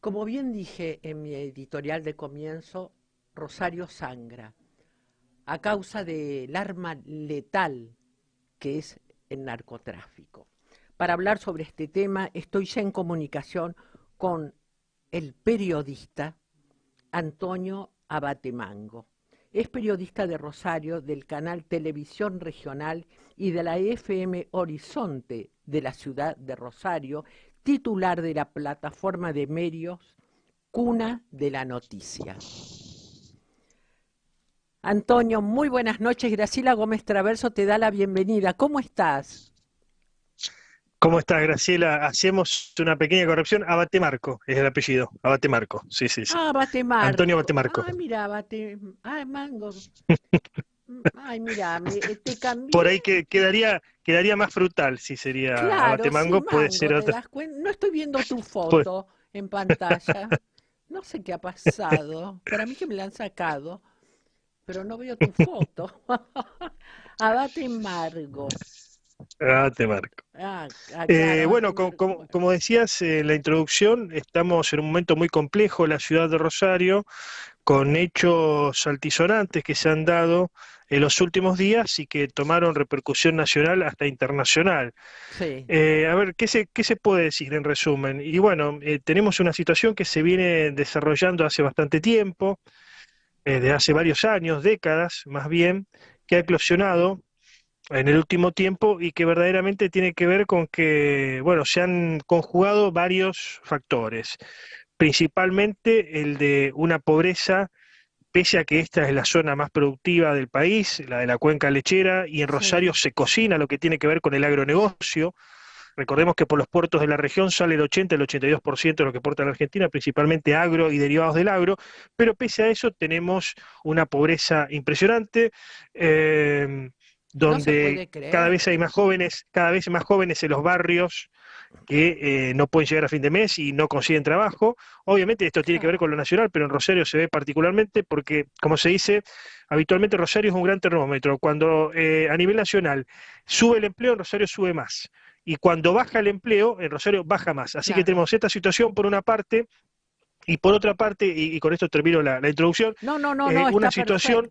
Como bien dije en mi editorial de comienzo, Rosario sangra a causa del arma letal que es el narcotráfico. Para hablar sobre este tema estoy ya en comunicación con el periodista Antonio Abatemango. Es periodista de Rosario, del canal Televisión Regional y de la FM Horizonte de la ciudad de Rosario, titular de la plataforma de medios Cuna de la Noticia. Antonio, muy buenas noches. Graciela Gómez Traverso te da la bienvenida. ¿Cómo estás? ¿Cómo estás, Graciela? Hacemos una pequeña corrección. Abatemarco es el apellido. Abatemarco. Sí, sí, sí. Ah, Antonio Batemarco. Abatemarco. Ah, mira, Mango. Ay, mira, te Por cambié. ahí que quedaría más frutal si sería Claro, sí, Abatemango. Puede Mango, ser ¿te otra. das cuenta? No estoy viendo tu puede- foto en pantalla. No sé qué ha pasado. Para mí que me la han sacado, pero no veo tu foto. Abate Margo. Abatemarco. Claro, Abate Bueno, Margo. Bueno, como decías en la introducción, estamos en un momento muy complejo en la ciudad de Rosario, con hechos altisonantes que se han dado en los últimos días y que tomaron repercusión nacional hasta internacional. sí, A ver, qué se puede decir en resumen? Y bueno, tenemos una situación que se viene desarrollando hace bastante tiempo, de hace varios años, décadas más bien, que ha eclosionado en el último tiempo y que verdaderamente tiene que ver con que, bueno, se han conjugado varios factores, principalmente el de una pobreza, pese a que esta es la zona más productiva del país, la de la cuenca lechera, y en Rosario sí, se cocina lo que tiene que ver con el agronegocio. Recordemos que por los puertos de la región sale el 80, el 82% de lo que porta la Argentina, principalmente agro y derivados del agro, pero pese a eso tenemos una pobreza impresionante, eh, no se donde puede creer. cada vez más jóvenes en los barrios que no pueden llegar a fin de mes y no consiguen trabajo. Obviamente esto tiene que ver con Claro. lo nacional, pero en Rosario se ve particularmente porque, como se dice, habitualmente Rosario es un gran termómetro. Cuando a nivel nacional sube el empleo, en Rosario sube más. Y cuando baja el empleo, en Rosario baja más. Así que Claro. tenemos esta situación por una parte, y por otra parte, y con esto termino la introducción, No, no, no, no, una situación,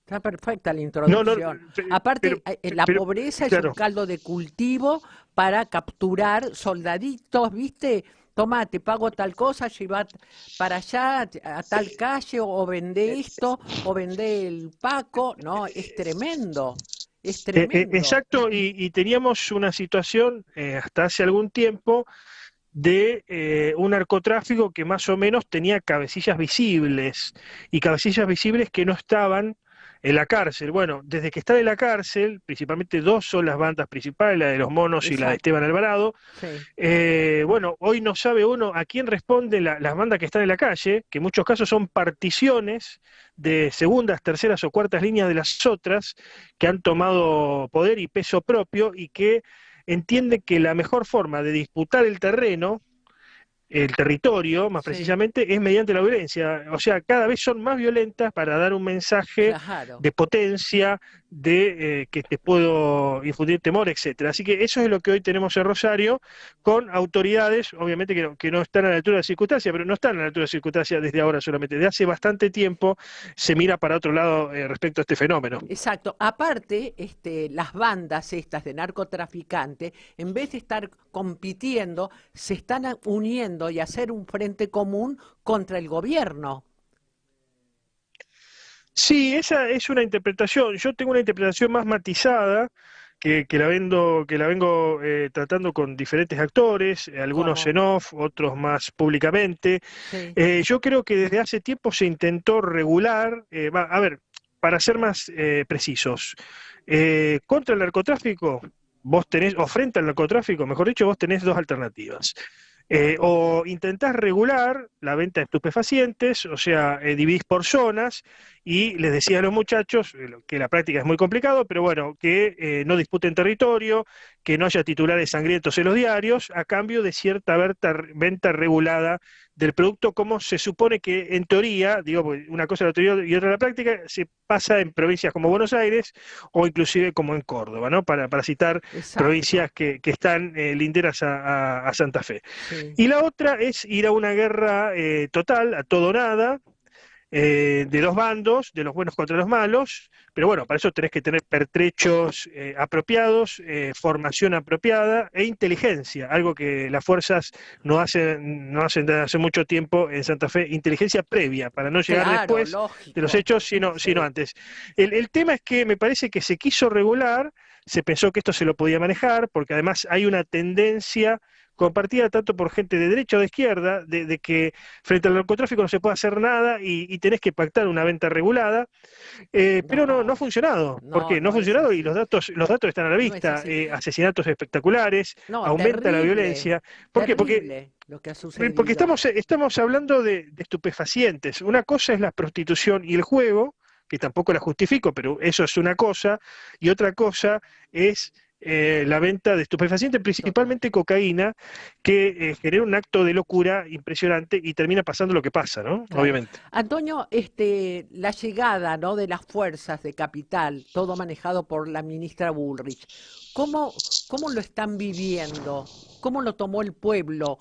está perfecta la no, no, introducción. Aparte, la pero, pobreza es un claro, caldo de cultivo para capturar soldaditos, ¿viste? Toma, te pago tal cosa, lleva para allá, a tal calle, o vende esto, o vende el Paco. No, es tremendo, es tremendo. exacto, y teníamos una situación hasta hace algún tiempo de un narcotráfico que más o menos tenía cabecillas visibles, y cabecillas visibles que no estaban en la cárcel. Bueno, desde que están en la cárcel, principalmente dos son las bandas principales, la de los Monos y la de Esteban Exacto, Alvarado. sí, Bueno, hoy no sabe uno a quién responden las bandas que están en la calle, que en muchos casos son particiones de segundas, terceras o cuartas líneas de las otras, que han tomado poder y peso propio y que entienden que la mejor forma de disputar el territorio, más sí, precisamente, es mediante la violencia. O sea, cada vez son más violentas para dar un mensaje claro. de potencia, de que te puedo infundir temor, etcétera. Así que eso es lo que hoy tenemos en Rosario, con autoridades, obviamente que no están a la altura de la circunstancia, pero no están a la altura de la circunstancia desde ahora solamente. Desde hace bastante tiempo se mira para otro lado respecto a este fenómeno. Exacto. Aparte, las bandas estas de narcotraficantes, en vez de estar compitiendo, se están uniendo y hacer un frente común contra el gobierno. Sí, esa es una interpretación. Yo tengo una interpretación más matizada que la vengo tratando con diferentes actores, algunos Como, en off, otros más públicamente. sí, Yo creo que desde hace tiempo se intentó regular, a ver, para ser más precisos, contra el narcotráfico, vos tenés, o frente al narcotráfico, mejor dicho, vos tenés dos alternativas. O intentás regular la venta de estupefacientes, o sea, dividís por zonas, y les decía a los muchachos que la práctica es muy complicado, pero bueno, que no disputen territorio, que no haya titulares sangrientos en los diarios, a cambio de cierta venta regulada del producto, como se supone que en teoría, digo, porque una cosa es la teoría y otra la práctica, se pasa en provincias como Buenos Aires o inclusive como en Córdoba, ¿no? Para citar provincias Exacto, que están linderas a Santa Fe. sí. Y la otra es ir a una guerra total, a todo o nada, de dos bandos, de los buenos contra los malos, pero bueno, para eso tenés que tener pertrechos apropiados, formación apropiada e inteligencia, algo que las fuerzas no hacen desde hace mucho tiempo en Santa Fe, inteligencia previa, para no llegar Claro, después de los lógico. hechos, sino Sí. antes. El tema es que me parece que se quiso regular, se pensó que esto se lo podía manejar, porque además hay una tendencia compartida tanto por gente de derecha o de izquierda, de que frente al narcotráfico no se puede hacer nada y tenés que pactar una venta regulada, pero no ha No, funcionado. ¿Por no, qué? No ha no es funcionado y así. los datos están a la No es vista, así. asesinatos espectaculares, No, aumenta la terrible, violencia. ¿Por qué? terrible lo que ha Porque sucedido. estamos hablando de estupefacientes. Una cosa es la prostitución y el juego, que tampoco la justifico, pero eso es una cosa, y otra cosa es la venta de estupefacientes, Total. principalmente cocaína, que genera un acto de locura impresionante y termina pasando lo que pasa, ¿no? Claro. Obviamente. Antonio, la llegada, ¿no?, de las fuerzas de capital, todo manejado por la ministra Bullrich, ¿cómo lo están viviendo? ¿Cómo lo tomó el pueblo?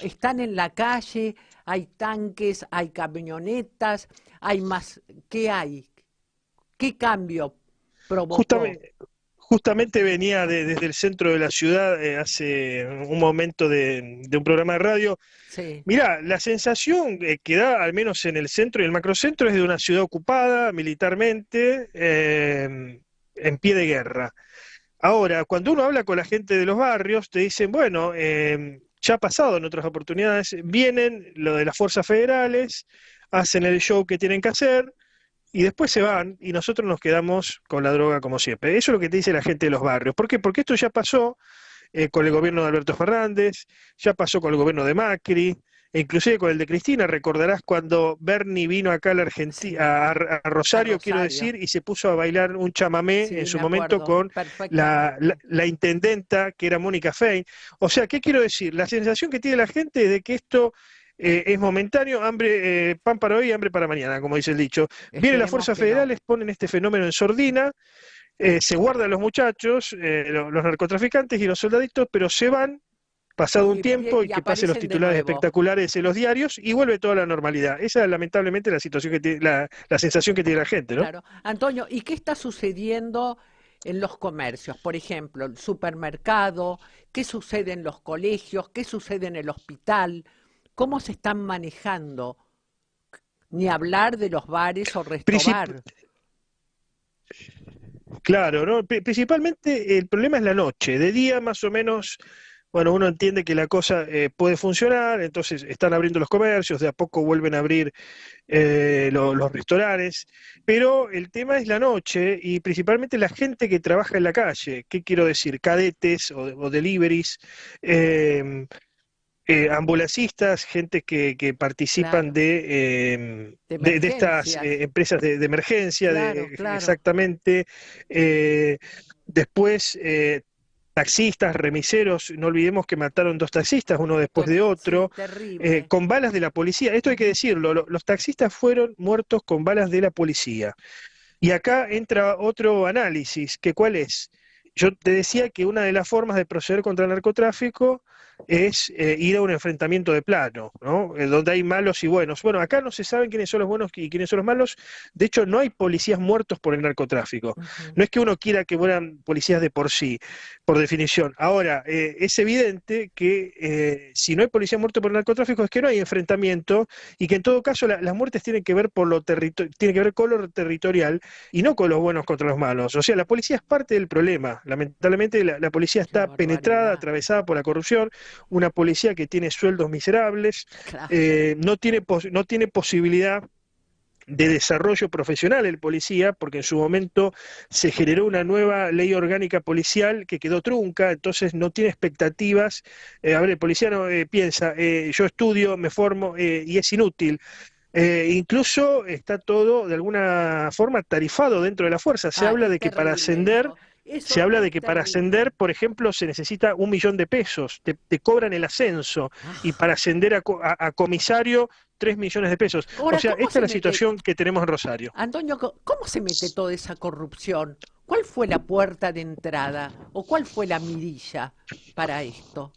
¿Están en la calle? ¿Hay tanques? ¿Hay camionetas? ¿Hay más? ¿Qué hay? ¿Qué cambio provocó? Justamente venía desde el centro de la ciudad hace un momento de un programa de radio. Sí, Mirá, la sensación que da, al menos en el centro y el macrocentro, es de una ciudad ocupada militarmente, en pie de guerra. Ahora, cuando uno habla con la gente de los barrios, te dicen, bueno, ya ha pasado en otras oportunidades, vienen lo de las fuerzas federales, hacen el show que tienen que hacer, y después se van y nosotros nos quedamos con la droga como siempre. Eso es lo que te dice la gente de los barrios. ¿Por qué? Porque esto ya pasó con el gobierno de Alberto Fernández, ya pasó con el gobierno de Macri, e inclusive con el de Cristina. Recordarás cuando Bernie vino acá a la sí, a a Rosario, quiero decir, Rosario. y se puso a bailar un chamamé en Sí, su me momento acuerdo con perfectamente. la intendenta, que era Mónica Fein. O sea, ¿qué quiero decir? La sensación que tiene la gente es de que esto es momentáneo, hambre, pan para hoy, hambre para mañana, como dice el dicho. Vienen las Esperemos fuerzas que no. federales, ponen este fenómeno en sordina, se guardan los muchachos, los narcotraficantes y los soldaditos, pero se van pasado un tiempo y Y que pasen los aparecen de titulares nuevo. espectaculares en los diarios y vuelve toda la normalidad. Esa es lamentablemente la situación que tiene, la sensación que tiene la gente, ¿no? Claro. Antonio, ¿y qué está sucediendo en los comercios? Por ejemplo, el supermercado, ¿qué sucede en los colegios? ¿Qué sucede en el hospital? ¿Cómo se están manejando? Ni hablar de los bares o Princip- restobar. claro, ¿no? Principalmente el problema es la noche. De día más o menos, bueno, uno entiende que la cosa puede funcionar, entonces están abriendo los comercios, de a poco vuelven a abrir los restaurantes, pero el tema es la noche y principalmente la gente que trabaja en la calle. ¿Qué quiero decir? Cadetes o deliveries, eh, ambulancistas, gente que participan Claro. De de estas emergencias. empresas de emergencia, Claro, claro. exactamente. Eh, después, taxistas, remiseros, no olvidemos que mataron dos taxistas, uno después de Sí, otro, terrible. con balas de la policía. Esto hay que decirlo, los taxistas fueron muertos con balas de la policía. Y acá entra otro análisis, que ¿cuál es? Yo te decía que una de las formas de proceder contra el narcotráfico es ir a un enfrentamiento de plano, ¿no? Donde hay malos y buenos. Bueno, acá no se saben quiénes son los buenos y quiénes son los malos. De hecho, no hay policías muertos por el narcotráfico. Ujú. No es que uno quiera que mueran policías de por sí, por definición. Ahora, es evidente que si no hay policías muertos por el narcotráfico es que no hay enfrentamiento y que en todo caso las muertes tienen que ver tienen que ver con lo territorial y no con los buenos contra los malos. O sea, la policía es parte del problema. Lamentablemente la policía Qué está penetrada, barbaridad. atravesada por la corrupción, una policía que tiene sueldos miserables, Claro. no tiene posibilidad de desarrollo profesional el policía, porque en su momento se generó una nueva ley orgánica policial que quedó trunca, entonces no tiene expectativas. A ver, el policía no, piensa, yo estudio, me formo y es inútil. Incluso está todo de alguna forma tarifado dentro de la fuerza. Se habla Es de que para terrible ascender, eso. Eso se habla de es que para terrible. ascender, por ejemplo, se necesita 1 millón de pesos. Te cobran el ascenso y Ah. para ascender a comisario 3 millones de pesos. O Ahora, sea, ¿cómo esta es se la mete, situación que tenemos en Rosario. Antonio, cómo se mete toda esa corrupción? ¿Cuál fue la puerta de entrada o cuál fue la mirilla para esto?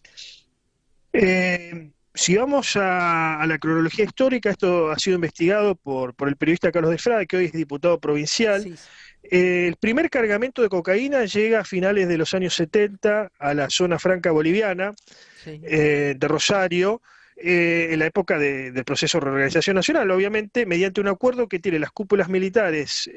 Si vamos a la cronología histórica, esto ha sido investigado por el periodista Carlos de Frade, que hoy es diputado provincial. Sí, El primer cargamento de cocaína llega a finales de los años 70 a la zona franca boliviana sí. de Rosario, en la época del proceso de reorganización nacional, obviamente, mediante un acuerdo que tiene las cúpulas militares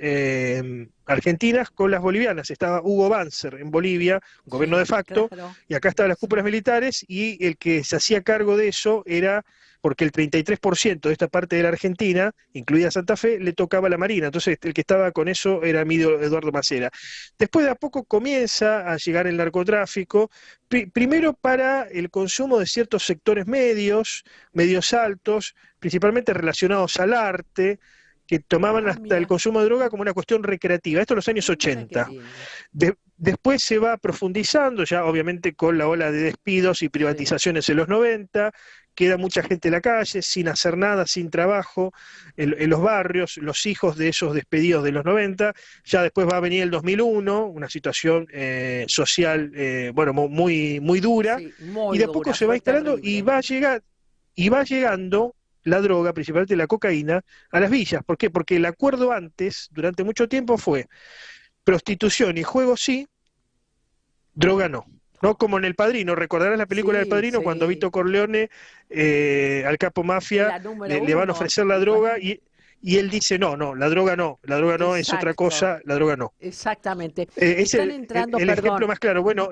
argentinas con las bolivianas. Estaba Hugo Banzer en Bolivia, gobierno de Sí, facto, claro. y acá estaban las Sí. cúpulas militares, y el que se hacía cargo de eso era porque el 33% de esta parte de la Argentina, incluida Santa Fe, le tocaba a la Marina. Entonces, el que estaba con eso era Emilio Eduardo Macera. Después de a poco comienza a llegar el narcotráfico, primero para el consumo de ciertos sectores medios, medios altos, principalmente relacionados al arte, que tomaban Ah, hasta el mira, consumo de droga como una cuestión recreativa. Esto en los años mira qué 80. lindo. Después se va profundizando, ya obviamente con la ola de despidos y Sí, privatizaciones en los 90, queda mucha gente en la calle, sin hacer nada, sin trabajo, en los barrios, los hijos de esos despedidos de los 90. Ya después va a venir el 2001, una situación social, bueno, muy, muy dura, sí, y muy de a poco dura, se va fue instalando terrible. y va llegando la droga, principalmente la cocaína, a las villas. ¿Por qué? Porque el acuerdo antes, durante mucho tiempo, fue prostitución y juego sí, droga no. No como en El Padrino, recordarás la película del Sí, Padrino cuando sí, Vito Corleone al capo es mafia la número le van a uno. ofrecer la droga y él dice, no, no, la droga no, es otra Exacto, cosa, la droga no. exactamente. Es Están entrando, el ejemplo perdón, más claro. Bueno,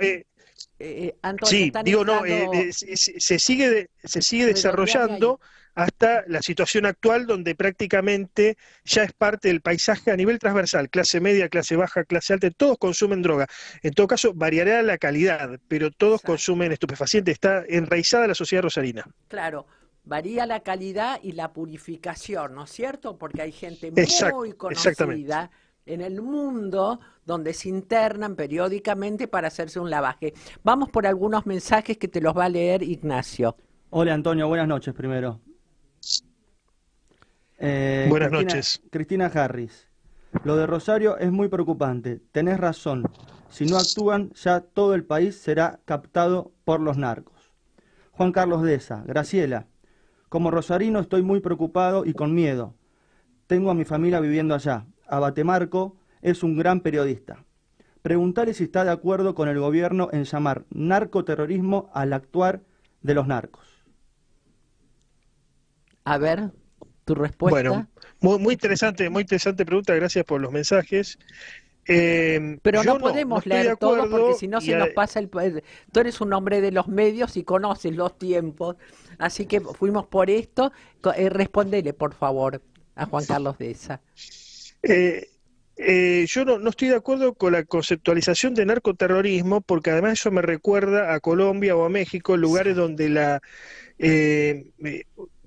Antonio, sí, están digo, no, entrando, se sigue redondeame ahí. desarrollando hasta la situación actual donde prácticamente ya es parte del paisaje a nivel transversal, clase media, clase baja, clase alta, todos consumen droga. En todo caso, variará la calidad, pero todos consumen Exacto, estupefacientes, está enraizada la sociedad rosarina. claro, varía la calidad y la purificación, ¿no es cierto? Porque hay gente muy Exacto, exactamente. conocida en el mundo donde se internan periódicamente para hacerse un lavaje. Vamos por algunos mensajes que te los va a leer Ignacio. Hola Antonio, buenas noches primero. Buenas Cristina, noches. Cristina Harris. Lo de Rosario es muy preocupante. Tenés razón. Si no actúan, ya todo el país será captado por los narcos. Juan Carlos Deza. Graciela. Como rosarino estoy muy preocupado y con miedo. Tengo a mi familia viviendo allá. Abate Marco es un gran periodista. Preguntale si está de acuerdo con el gobierno en llamar narcoterrorismo al actuar de los narcos. A ver, tu Bueno, respuesta. muy interesante pregunta, gracias por los mensajes. Pero no Yo no podemos estoy de leer todos porque acuerdo si no se nos pasa el... Tú eres un hombre de los medios y conoces los tiempos. Así que fuimos por esto. Respondele, por favor, a Juan Carlos de esa. Eh, yo no estoy de acuerdo con la conceptualización de narcoterrorismo, porque además eso me recuerda a Colombia o a México, lugares Exacto. donde eh, eh,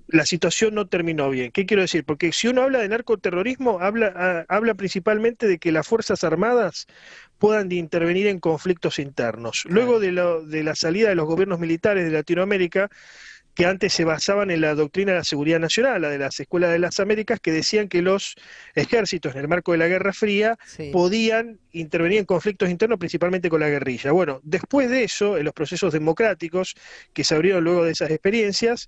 la situación no terminó bien. ¿Qué quiero decir? Porque si uno habla de narcoterrorismo, habla principalmente de que las Fuerzas Armadas puedan intervenir en conflictos internos. Luego Claro. de la salida de los gobiernos militares de Latinoamérica, que antes se basaban en la doctrina de la seguridad nacional, la de las escuelas de las Américas, que decían que los ejércitos en el marco de la Guerra Fría Sí. podían intervenir en conflictos internos, principalmente con la guerrilla. Bueno, después de eso, en los procesos democráticos que se abrieron luego de esas experiencias,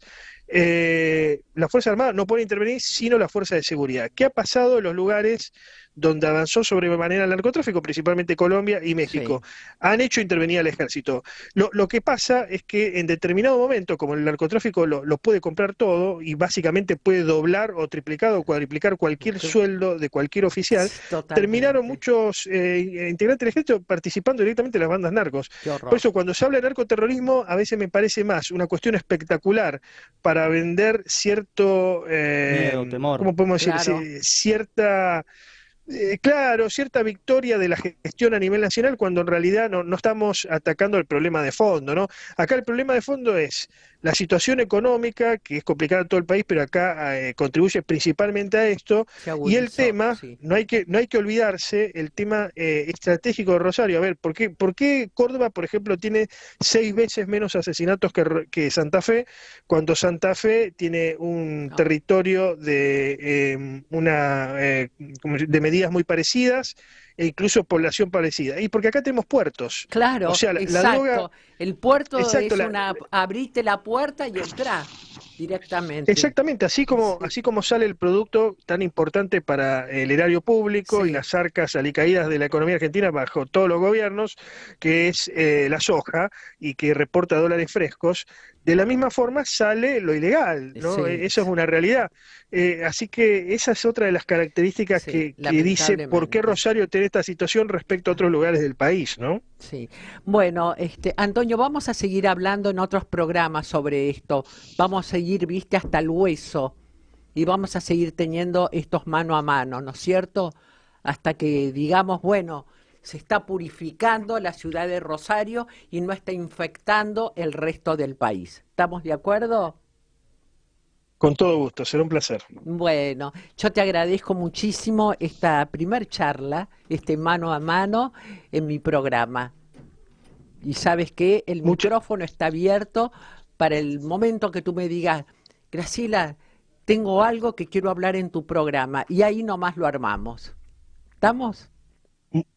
las Fuerzas Armadas no pueden intervenir sino las fuerzas de seguridad. ¿Qué ha pasado en los lugares donde avanzó sobremanera el narcotráfico, principalmente Colombia y México? Sí. Han hecho intervenir al ejército. Lo que pasa es que en determinado momento, como el narcotráfico lo puede comprar todo y básicamente puede doblar o triplicar o cuadriplicar cualquier Cl- sueldo de cualquier oficial, terminaron Totalmente. muchos integrantes del ejército participando directamente en las bandas narcos. Qué Por horror. eso, cuando se habla de narcoterrorismo, a veces me parece más una cuestión espectacular para vender cierto, Miedo, temor. ¿cómo podemos decir? Claro. Cierta claro, cierta victoria de la gestión a nivel nacional cuando en realidad no estamos atacando el problema de fondo, ¿no? Acá el problema de fondo es la situación económica, que es complicada en todo el país, pero acá contribuye principalmente a esto, Se y el agudizó, tema, sí. no hay que olvidarse, el tema estratégico de Rosario. A ver, por qué Córdoba, por ejemplo, tiene 6 veces menos asesinatos que Santa Fe, cuando Santa Fe tiene un No. territorio de medidas muy parecidas e incluso población parecida? Y porque acá tenemos puertos. O Claro, sea, la droga, exacto. El puerto exacto, es abrite la puerta y entra directamente. exactamente, Sí, así como sale el producto tan importante para el erario público y sí, las arcas alicaídas de la economía argentina bajo todos los gobiernos, que es la soja y que reporta dólares frescos, de la misma forma sale lo ilegal, ¿no? sí, Eso es una realidad. Así que esa es otra de las características sí, que dice por qué lamentablemente. Rosario tiene esta situación respecto a otros lugares del país, ¿no? Sí. Bueno, Antonio, vamos a seguir hablando en otros programas sobre esto. Vamos a seguir, viste, hasta el hueso y vamos a seguir teniendo estos mano a mano, ¿no es cierto? Hasta que digamos, bueno, se está purificando la ciudad de Rosario y no está infectando el resto del país. ¿Estamos de acuerdo? Con todo gusto, será un placer. Bueno, yo te agradezco muchísimo esta primer charla, este mano a mano en mi programa. Y sabes que el Muchas micrófono está abierto para el momento que tú me digas, Graciela, tengo algo que quiero hablar en tu programa. Y ahí nomás lo armamos. ¿Estamos?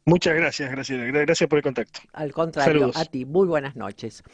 muchas gracias, Graciela. Gracias por el contacto. Al contrario, a Saludos. ti. Muy buenas noches.